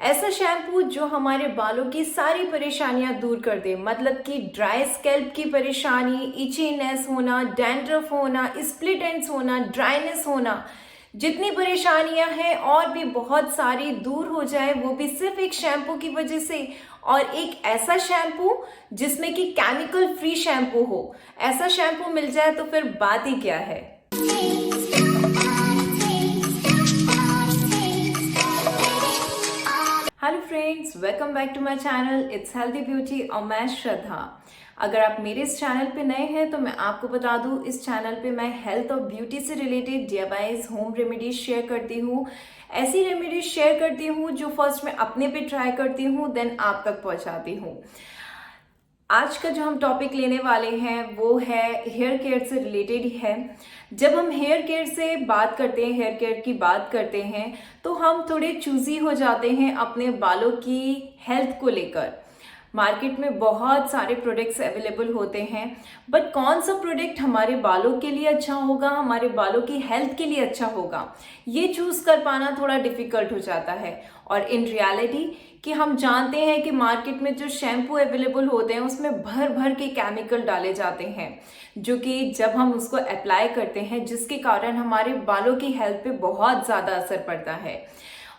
ऐसा शैम्पू जो हमारे बालों की सारी परेशानियां दूर कर दे, मतलब कि ड्राई स्कैल्प की परेशानी, इचीनेस होना, डैंड्रफ होना, स्प्लिट एंड्स होना, ड्राइनेस होना, जितनी परेशानियां हैं और भी बहुत सारी दूर हो जाए, वो भी सिर्फ एक शैम्पू की वजह से। और एक ऐसा शैम्पू जिसमें कि केमिकल फ्री शैम्पू हो, ऐसा शैम्पू मिल जाए तो फिर बात ही क्या है। Hello friends, welcome back to my channel it's healthy beauty और मैं श्रद्धा। अगर आप मेरे इस चैनल पे नए हैं तो मैं आपको बता दूं, इस चैनल पे मैं हेल्थ और ब्यूटी से related DIYs home remedies share करती हूँ। ऐसी रेमेडीज शेयर करती हूँ जो फर्स्ट मैं अपने पे ट्राई करती हूँ, देन आप तक पहुँचाती हूँ। आज का जो हम टॉपिक लेने वाले हैं वो है हेयर केयर से रिलेटेड ही है। जब हम हेयर केयर से बात करते हैं, हेयर केयर की बात करते हैं, तो हम थोड़े चूजी हो जाते हैं अपने बालों की हेल्थ को लेकर। मार्केट में बहुत सारे प्रोडक्ट्स अवेलेबल होते हैं, बट कौन सा प्रोडक्ट हमारे बालों के लिए अच्छा होगा, हमारे बालों की हेल्थ के लिए अच्छा होगा, ये चूज कर पाना थोड़ा डिफिकल्ट हो जाता है। और इन रियलिटी कि हम जानते हैं कि मार्केट में जो शैम्पू अवेलेबल होते हैं उसमें भर भर के केमिकल डाले जाते हैं, जो कि जब हम उसको अप्लाई करते हैं जिसके कारण हमारे बालों की हेल्थ पे बहुत ज़्यादा असर पड़ता है।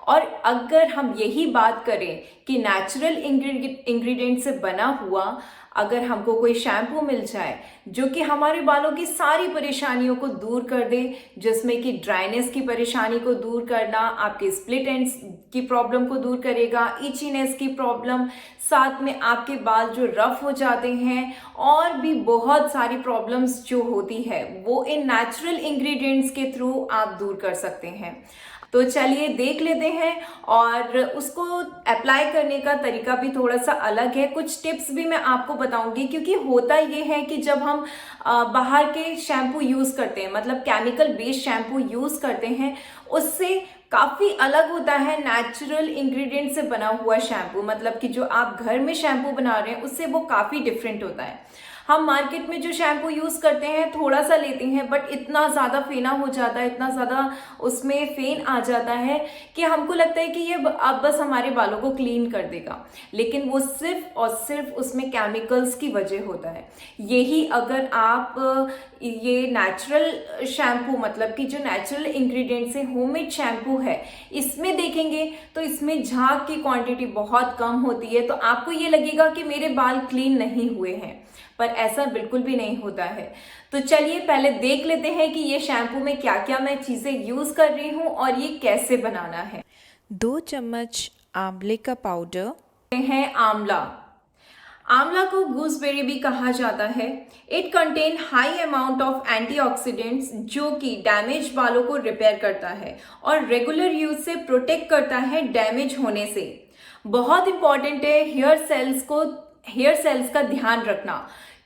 और अगर हम यही बात करें कि नेचुरल इंग्रेडिएंट से बना हुआ अगर हमको कोई शैम्पू मिल जाए जो कि हमारे बालों की सारी परेशानियों को दूर कर दे, जिसमें कि ड्राइनेस की परेशानी को दूर करना, आपके स्प्लिट एंड्स की प्रॉब्लम को दूर करेगा, इचीनेस की प्रॉब्लम, साथ में आपके बाल जो रफ हो जाते हैं और भी बहुत सारी प्रॉब्लम्स जो होती है वो इन नेचुरल इंग्रेडिएंट्स के थ्रू आप दूर कर सकते हैं। तो चलिए देख लेते हैं, और उसको अप्लाई करने का तरीका भी थोड़ा सा अलग है। कुछ टिप्स भी मैं आपको बताऊंगी, क्योंकि होता ये है कि जब हम बाहर के शैम्पू यूज करते हैं, मतलब केमिकल बेस्ड शैम्पू यूज करते हैं, उससे काफी अलग होता है नेचुरल इंग्रेडिएंट से बना हुआ शैम्पू। मतलब कि जो आप घर में शैम्पू बना रहे हैं उससे वो काफी डिफरेंट होता है। हम मार्केट में जो शैम्पू यूज करते हैं थोड़ा सा लेते हैं, बट इतना ज्यादा फेना हो जाता है, इतना ज्यादा उसमें फेन आ जाता है कि हमको लगता है कि ये अब बस हमारे बालों को क्लीन कर देगा, लेकिन वो सिर्फ और सिर्फ उसमें केमिकल्स की वजह होता है। यही अगर आप ये नेचुरल शैम्पू, मतलब कि जो नेचुरल इंग्रेडिएंट से होममेड शैम्पू है, इसमें देखेंगे तो इसमें झाग की क्वांटिटी बहुत कम होती है, तो आपको ये लगेगा कि मेरे बाल क्लीन नहीं हुए हैं, पर ऐसा बिल्कुल भी नहीं होता है। तो चलिए पहले देख लेते हैं कि ये शैम्पू में क्या क्या मैं चीज़ें यूज़ कर रही हूँ और ये कैसे बनाना है। 2 चम्मच आंवले का पाउडर है आंवला। आंवला को गूसबेरी भी कहा जाता है। It contain high amount of antioxidants जो कि डैमेज बालों को रिपेयर करता है और रेगुलर यूज से प्रोटेक्ट करता है डैमेज होने से। बहुत इंपॉर्टेंट है हेयर सेल्स का ध्यान रखना,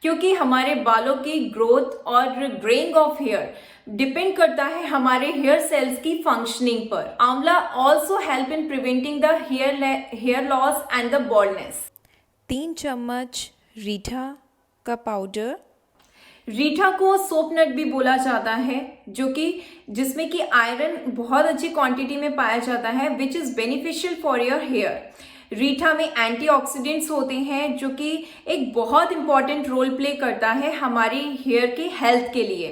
क्योंकि हमारे बालों की ग्रोथ और ग्रेइंग ऑफ हेयर डिपेंड करता है हमारे हेयर सेल्स की फंक्शनिंग पर। Amla also help in preventing the hair loss and the baldness. 3 चम्मच रीठा का पाउडर। रीठा को सोपनट भी बोला जाता है, जो कि जिसमें कि आयरन बहुत अच्छी क्वांटिटी में पाया जाता है, which is beneficial for your hair. रीठा में एंटीऑक्सीडेंट्स होते हैं जो कि एक बहुत इंपॉर्टेंट रोल प्ले करता है हमारी हेयर के हेल्थ के लिए।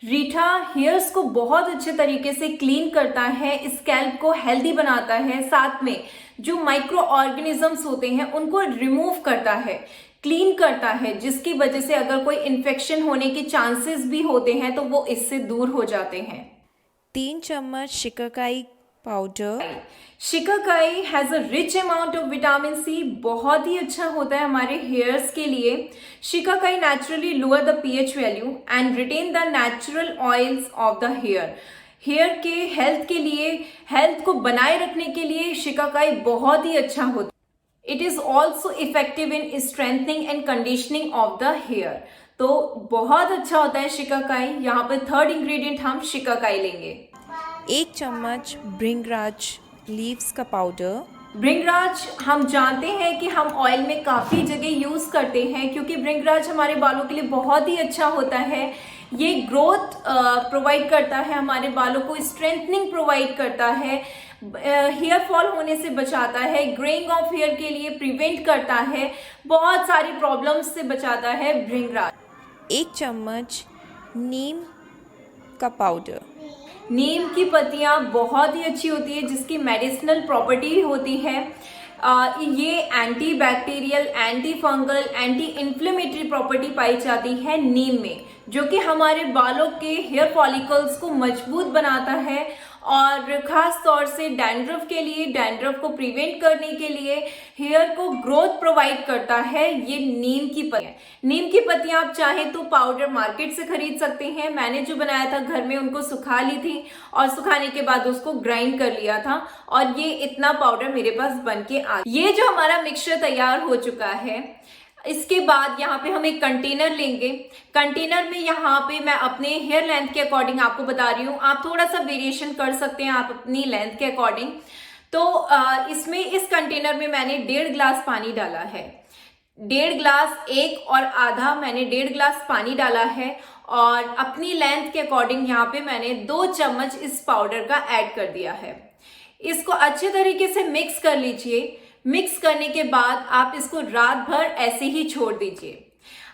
रीठा हेयर्स को बहुत अच्छे तरीके से क्लीन करता है, स्कैल्प को हेल्दी बनाता है, साथ में जो माइक्रो ऑर्गेनिजम्स होते हैं उनको रिमूव करता है, क्लीन करता है, जिसकी वजह से अगर कोई इन्फेक्शन होने के चांसेस भी होते हैं तो वो इससे दूर हो जाते हैं। 3 चम्मच shikakai powder. Shikakai has a rich amount of vitamin C, बहुत ही अच्छा होता है हमारे हेयर्स के लिए। Shikakai naturally lower the pH value and retain the natural oils of the hair. Hair के हेल्थ के लिए, हेल्थ को बनाए रखने के लिए शिकाकाई बहुत ही अच्छा होता है। It is also effective in strengthening and conditioning of the hair. तो बहुत अच्छा होता है शिकाकाई। यहाँ पर थर्ड इंग्रेडिएंट हम शिकाकाई लेंगे। 1 चम्मच भृंगराज लीव्स का पाउडर। भृंगराज हम जानते हैं कि हम ऑयल में काफ़ी जगह यूज़ करते हैं, क्योंकि भृंगराज हमारे बालों के लिए बहुत ही अच्छा होता है। ये ग्रोथ प्रोवाइड करता है, हमारे बालों को स्ट्रेंथनिंग प्रोवाइड करता है, हेयर फॉल होने से बचाता है, ग्रेइंग ऑफ हेयर के लिए प्रिवेंट करता है, बहुत सारी प्रॉब्लम्स से बचाता है भृंगराज। 1 चम्मच नीम का पाउडर। नीम की पत्तियां बहुत ही अच्छी होती है, जिसकी मेडिसिनल प्रॉपर्टी होती है। ये anti bacterial, anti fungal, anti inflammatory property पाई जाती है नीम में, जो कि हमारे बालों के हेयर फॉलिकल्स को मजबूत बनाता है और खास तौर से डैंड्रफ के लिए, डैंड्रफ को प्रिवेंट करने के लिए, हेयर को ग्रोथ प्रोवाइड करता है ये नीम की पत्तियां। नीम की पत्तियां आप चाहें तो पाउडर मार्केट से खरीद सकते हैं। मैंने जो बनाया था घर में उनको सुखा ली थी और सुखाने के बाद उसको ग्राइंड कर लिया था और ये इतना पाउडर मेरे पास बन के आ गया। ये जो हमारा मिक्सचर तैयार हो चुका है, इसके बाद यहाँ पे हम एक कंटेनर लेंगे। कंटेनर में यहाँ पे मैं अपने हेयर लेंथ के अकॉर्डिंग आपको बता रही हूँ, आप थोड़ा सा वेरिएशन कर सकते हैं आप अपनी लेंथ के अकॉर्डिंग। तो इसमें इस कंटेनर में मैंने 1.5 ग्लास पानी डाला है। 1.5 ग्लास, 1 और आधा, मैंने 1.5 ग्लास पानी डाला है और अपनी लेंथ के अकॉर्डिंग यहाँ पे मैंने 2 चम्मच इस पाउडर का ऐड कर दिया है। इसको अच्छे तरीके से मिक्स कर लीजिए। मिक्स करने के बाद आप इसको रात भर ऐसे ही छोड़ दीजिए।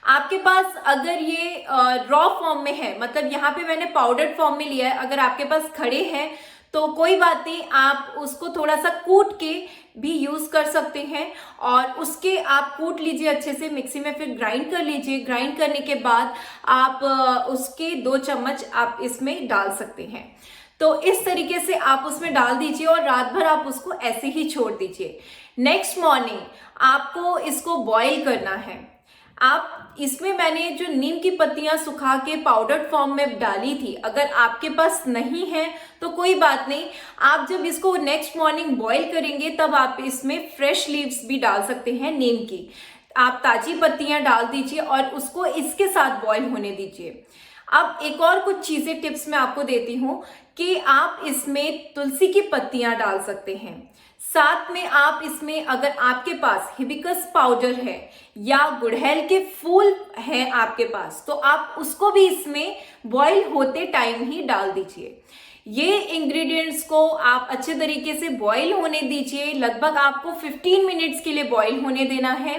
आपके पास अगर ये रॉ फॉर्म में है, मतलब यहाँ पे मैंने पाउडर्ड फॉर्म में लिया है, अगर आपके पास खड़े हैं तो कोई बात नहीं, आप उसको थोड़ा सा कूट के भी यूज कर सकते हैं और उसके आप कूट लीजिए अच्छे से मिक्सी में, फिर ग्राइंड कर लीजिए। ग्राइंड करने के बाद आप उसके 2 चम्मच आप इसमें डाल सकते हैं। तो इस तरीके से आप उसमें डाल दीजिए और रात भर आप उसको ऐसे ही छोड़ दीजिए। नेक्स्ट मॉर्निंग आपको इसको बॉईल करना है। आप इसमें मैंने जो नीम की पत्तियां सुखा के पाउडर फॉर्म में डाली थी, अगर आपके पास नहीं है तो कोई बात नहीं, आप जब इसको नेक्स्ट मॉर्निंग बॉईल करेंगे तब आप इसमें फ्रेश लीव्स भी डाल सकते हैं नीम की। आप ताजी पत्तियां डाल दीजिए और उसको इसके साथ बॉईल होने दीजिए। अब एक और कुछ चीजें टिप्स मैं आपको देती हूँ कि आप इसमें तुलसी की पत्तियां डाल सकते हैं। साथ में आप इसमें अगर आपके पास हिबिस्कस पाउडर है या गुड़हल के फूल हैं आपके पास, तो आप उसको भी इसमें बॉईल होते टाइम ही डाल दीजिए। ये इंग्रेडिएंट्स को आप अच्छे तरीके से बॉईल होने दीजिए। लगभग आपको 15 मिनट्स के लिए बॉईल होने देना है।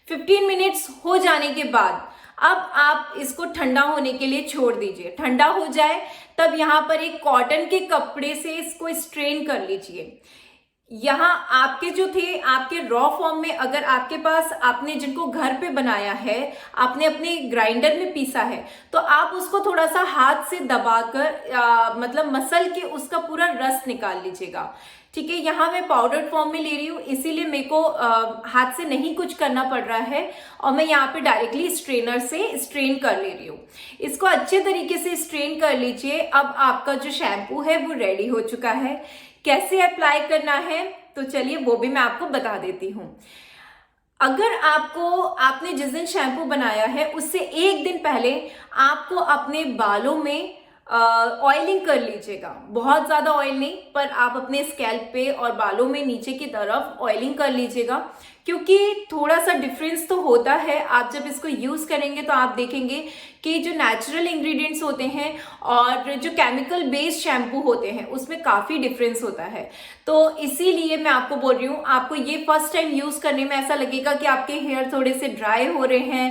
15 मिनट्स हो जाने के बाद अब आप इसको ठंडा होने के लिए छोड़ दीजिए। ठंडा हो जाए तब यहाँ पर एक कॉटन के कपड़े से इसको स्ट्रेन कर लीजिए। यहाँ आपके जो थे आपके रॉ फॉर्म में, अगर आपके पास आपने जिनको घर पे बनाया है, आपने अपने ग्राइंडर में पीसा है, तो आप उसको थोड़ा सा हाथ से दबाकर मतलब मसल के उसका पूरा रस निकाल लीजिएगा। ठीक है, यहाँ मैं पाउडर फॉर्म में ले रही हूँ, इसीलिए मेरे को हाथ से नहीं कुछ करना पड़ रहा है और मैं यहाँ पे डायरेक्टली स्ट्रेनर से स्ट्रेन कर ले रही हूँ। इसको अच्छे तरीके से स्ट्रेन कर लीजिए। अब आपका जो शैम्पू है वो रेडी हो चुका है। कैसे अप्लाई करना है तो चलिए वो भी मैं आपको बता देती हूँ। अगर आपने जिस दिन शैम्पू बनाया है उससे 1 दिन पहले आपको अपने बालों में ऑयलिंग कर लीजिएगा। बहुत ज्यादा ऑयल नहीं, पर आप अपने स्कैल्प पे और बालों में नीचे की तरफ ऑयलिंग कर लीजिएगा, क्योंकि थोड़ा सा डिफरेंस तो होता है। आप जब इसको यूज करेंगे तो आप देखेंगे कि जो नेचुरल इंग्रेडिएंट्स होते हैं और जो केमिकल बेस्ड शैम्पू होते हैं उसमें काफी डिफरेंस होता है। तो इसीलिए मैं आपको बोल रही हूँ, आपको ये फर्स्ट टाइम यूज करने में ऐसा लगेगा कि आपके हेयर थोड़े से ड्राई हो रहे हैं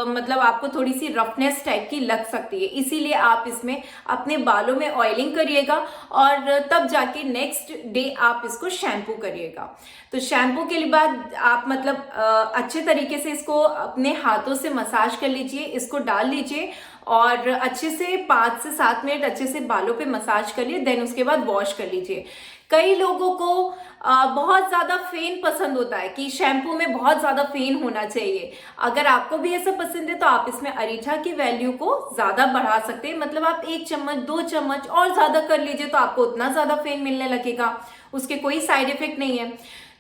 मतलब आपको थोड़ी सी रफनेस टाइप की लग सकती है। इसीलिए आप इसमें अपने बालों में ऑयलिंग करिएगा और तब जाके नेक्स्ट डे आप इसको शैम्पू करिएगा। तो शैम्पू के बाद आप मतलब अच्छे तरीके से इसको अपने हाथों से मसाज कर लीजिए, इसको डाल लीजिए और अच्छे से 5 से 7 मिनट अच्छे से बालों पे मसाज करिए। देन उसके बाद वॉश कर लीजिए। कई लोगों को बहुत ज्यादा फेन पसंद होता है कि शैम्पू में बहुत ज्यादा फेन होना चाहिए। अगर आपको भी ऐसा पसंद है तो आप इसमें अरीठा की वैल्यू को ज्यादा बढ़ा सकते हैं। मतलब आप 1 चम्मच 2 चम्मच और ज्यादा कर लीजिए तो आपको उतना ज्यादा फेन मिलने लगेगा। उसके कोई साइड इफेक्ट नहीं है।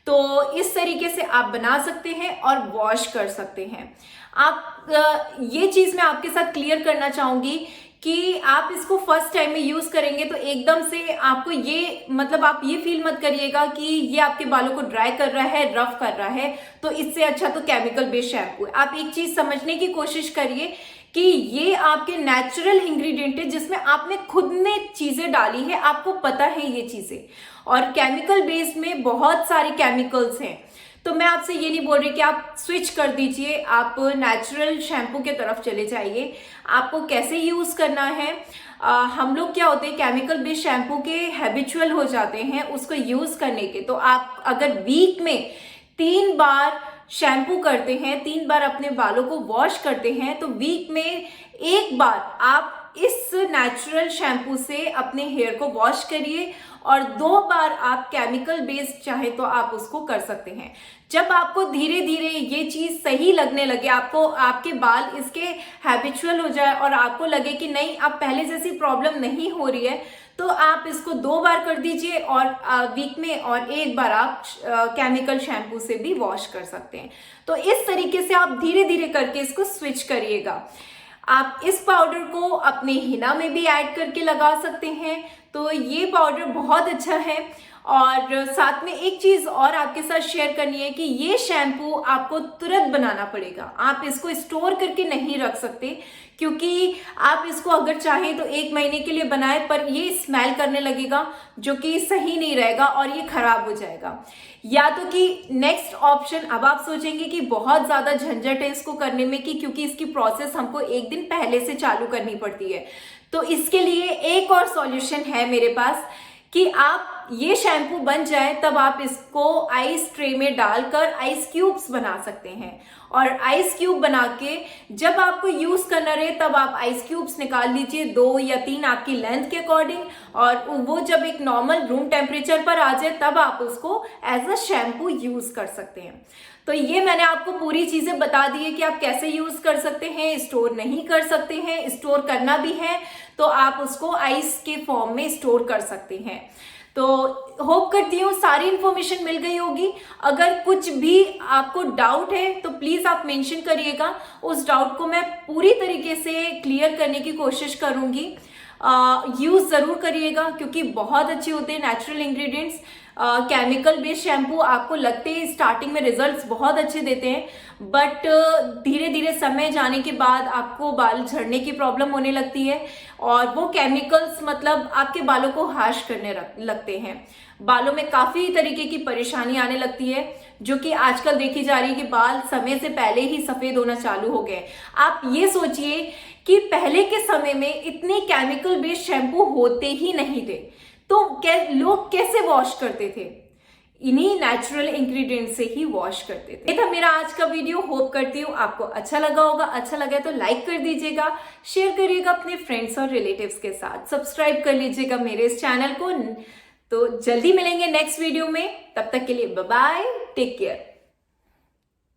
तो इस तरीके से आप बना सकते हैं और वॉश कर सकते हैं। आप ये चीज मैं आपके साथ क्लियर करना चाहूंगी कि आप इसको फर्स्ट टाइम में यूज करेंगे तो एकदम से आपको ये मतलब आप ये फील मत करिएगा कि ये आपके बालों को ड्राई कर रहा है, रफ कर रहा है, तो इससे अच्छा तो केमिकल बेस्ड शैम्पू है। आप एक चीज समझने की कोशिश करिए कि ये आपके नेचुरल इंग्रेडिएंट है जिसमें आपने खुद ने चीजें डाली है, आपको पता है ये चीजें। और केमिकल बेस्ड में बहुत सारे केमिकल्स हैं, तो मैं आपसे ये नहीं बोल रही कि आप स्विच कर दीजिए, आप नेचुरल शैम्पू के तरफ चले जाइए। आपको कैसे यूज करना है, हम लोग क्या होते हैं केमिकल बेस्ड शैम्पू के हैबिचुअल हो जाते हैं उसको यूज करने के। तो आप अगर वीक में 3 बार शैम्पू करते हैं, 3 बार अपने बालों को वॉश करते हैं, तो वीक में 1 बार आप इस नेचुरल शैम्पू से अपने हेयर को वॉश करिए और 2 बार आप केमिकल बेस्ड चाहे तो आप उसको कर सकते हैं। जब आपको धीरे धीरे ये चीज सही लगने लगे, आपको आपके बाल इसके हैबिचुअल हो जाए और आपको लगे कि नहीं अब पहले जैसी प्रॉब्लम नहीं हो रही है, तो आप इसको 2 बार कर दीजिए और वीक में और 1 बार आप केमिकल शैम्पू से भी वॉश कर सकते हैं। तो इस तरीके से आप धीरे धीरे करके इसको स्विच करिएगा। आप इस पाउडर को अपने हिना में भी ऐड करके लगा सकते हैं, तो ये पाउडर बहुत अच्छा है। और साथ में एक चीज और आपके साथ शेयर करनी है कि ये शैम्पू आपको तुरंत बनाना पड़ेगा, आप इसको स्टोर करके नहीं रख सकते, क्योंकि आप इसको अगर चाहें तो 1 महीने के लिए बनाएं, पर ये स्मेल करने लगेगा जो कि सही नहीं रहेगा और ये खराब हो जाएगा। या तो कि नेक्स्ट ऑप्शन, अब आप सोचेंगे कि बहुत ज्यादा झंझट है इसको करने में, कि क्योंकि इसकी प्रोसेस हमको 1 दिन पहले से चालू करनी पड़ती है। तो इसके लिए एक और सॉल्यूशन है मेरे पास कि आप ये शैम्पू बन जाए तब आप इसको आइस ट्रे में डालकर आइस क्यूब्स बना सकते हैं। और आइस क्यूब बना के जब आपको यूज करना रहे तब आप आइस क्यूब्स निकाल लीजिए, 2 या 3 आपकी लेंथ के अकॉर्डिंग, और वो जब एक नॉर्मल रूम टेम्परेचर पर आ जाए तब आप उसको एज अ शैम्पू यूज कर सकते हैं। तो ये मैंने आपको पूरी चीजें बता दी है कि आप कैसे यूज कर सकते हैं। स्टोर नहीं कर सकते हैं, स्टोर करना भी है तो आप उसको आइस के फॉर्म में स्टोर कर सकते हैं। तो होप करती हूँ सारी इंफॉर्मेशन मिल गई होगी। अगर कुछ भी आपको डाउट है तो प्लीज आप मेंशन करिएगा, उस डाउट को मैं पूरी तरीके से क्लियर करने की कोशिश करूंगी। यूज जरूर करिएगा क्योंकि बहुत अच्छे होते हैं natural ingredients. Chemical based shampoo आपको लगते हैं स्टार्टिंग में रिजल्ट्स बहुत अच्छे देते हैं, बट धीरे धीरे समय जाने के बाद आपको बाल झड़ने की प्रॉब्लम होने लगती है और वो केमिकल्स मतलब आपके बालों को हार्श करने लगते हैं। बालों में काफी तरीके की परेशानी आने लगती है, जो कि आजकल देखी जा रही है कि बाल समय से पहले ही सफेद होना चालू हो गए। आप ये सोचिए कि पहले के समय में इतने केमिकल बेस्ड शैम्पू होते ही नहीं थे, तो लोग कैसे वॉश करते थे? इन्हीं नेचुरल इंग्रेडिएंट से ही वॉश करते थे। ये था मेरा आज का वीडियो। होप करती हूँ आपको अच्छा लगा होगा। अच्छा लगा तो लाइक कर दीजिएगा, शेयर करिएगा अपने फ्रेंड्स और रिलेटिव्स के साथ, सब्सक्राइब कर लीजिएगा मेरे इस चैनल को। तो जल्दी मिलेंगे नेक्स्ट वीडियो में, तब तक के लिए बाय बाय, टेक केयर।